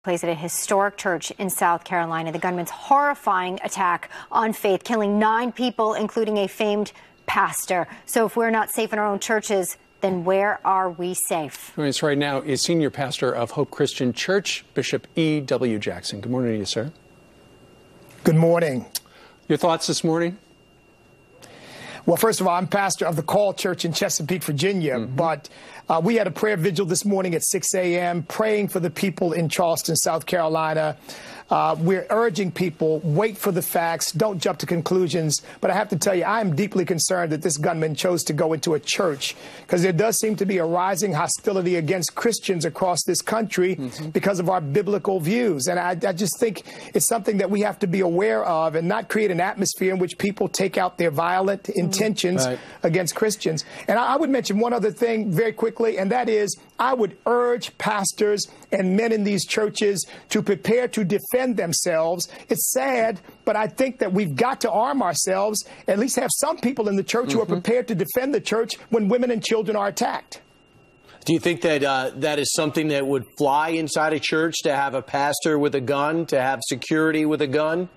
place at a historic church in South Carolina. The gunman's horrifying attack on faith, killing 9 people, including a famed pastor. So if we're not safe in our own churches, then where are we safe? Joining us right now is Senior Pastor of Hope Christian Church, Bishop E.W. Jackson. Good morning to you, sir. Good morning. Your thoughts this morning? Well, first of all, I'm pastor of the Call Church in Chesapeake, Virginia, but we had a prayer vigil this morning at 6 a.m. praying for the people in Charleston, South Carolina. We're urging people, wait for the facts, don't jump to conclusions. But I have to tell you, I am deeply concerned that this gunman chose to go into a church because there does seem to be a rising hostility against Christians across this country because of our biblical views. And I just think it's something that we have to be aware of and not create an atmosphere in which people take out their violent intentions against Christians. And I would mention one other thing very quickly, and that is I would urge pastors and men in these churches to prepare to defend themselves. It's sad, but I think that we've got to arm ourselves, at least have some people in the church who are prepared to defend the church when women and children are attacked. Do you think that that is something that would fly inside a church, to have a pastor with a gun, to have security with a gun?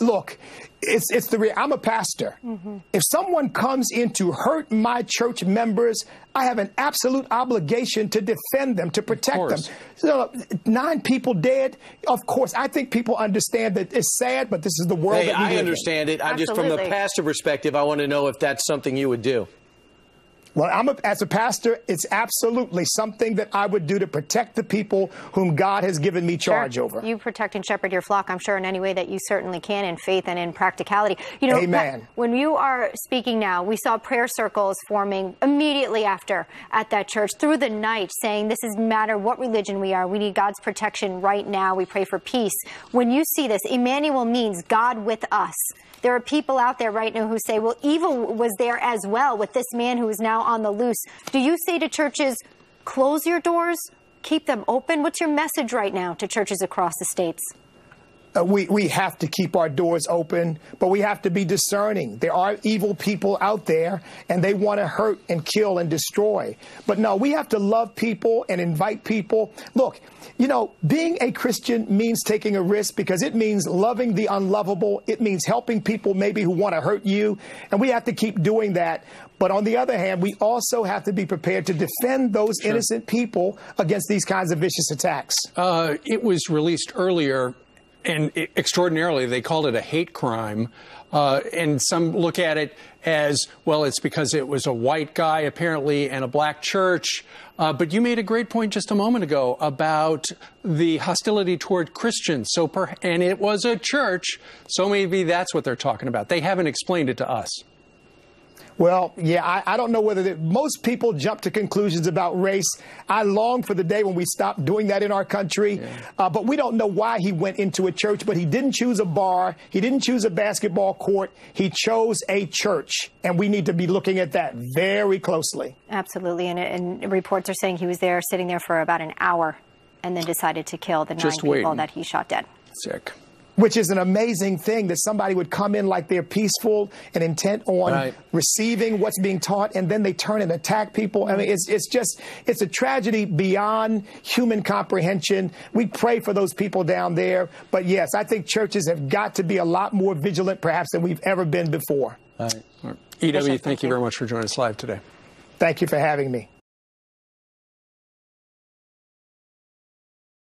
Look, I'm a pastor. If someone comes in to hurt my church members, I have an absolute obligation to defend them, to protect them. So 9 people dead. Of course, I think people understand that it's sad, but this is the world that we live in. I understand it. I'm just, from the pastor perspective, I want to know if that's something you would do. Well, as a pastor, it's absolutely something that I would do to protect the people whom God has given me charge over. You protect and shepherd your flock, I'm sure, in any way that you certainly can, in faith and in practicality. You know, Amen. When you are speaking now, we saw prayer circles forming immediately after at that church through the night, saying this doesn't matter what religion we are. We need God's protection right now. We pray for peace. When you see this, Emmanuel means God with us. There are people out there right now who say, well, evil was there as well with this man who is now on the loose. Do you say to churches, close your doors, keep them open? What's your message right now to churches across the states? We have to keep our doors open, but we have to be discerning. There are evil people out there, and they want to hurt and kill and destroy. But no, we have to love people and invite people. Look, you know, being a Christian means taking a risk because it means loving the unlovable. It means helping people maybe who want to hurt you, and we have to keep doing that. But on the other hand, we also have to be prepared to defend those innocent people against these kinds of vicious attacks. It was released earlier, and extraordinarily, they called it a hate crime. And some look at it as, well, it's because it was a white guy, apparently, and a black church. But you made a great point just a moment ago about the hostility toward Christians. And it was a church, so maybe that's what they're talking about. They haven't explained it to us. Well, yeah, I don't know whether most people jump to conclusions about race. I long for the day when we stop doing that in our country. But we don't know why he went into a church. But he didn't choose a bar. He didn't choose a basketball court. He chose a church. And we need to be looking at that very closely. Absolutely. And reports are saying he was there, sitting there for about an hour, and then decided to kill the 9 people that he shot dead. Sick. Which is an amazing thing, that somebody would come in like they're peaceful and intent on receiving what's being taught, and then they turn and attack people. I mean, it's a tragedy beyond human comprehension. We pray for those people down there. But yes, I think churches have got to be a lot more vigilant, perhaps, than we've ever been before. EW, thank you very much for joining us live today. Thank you for having me.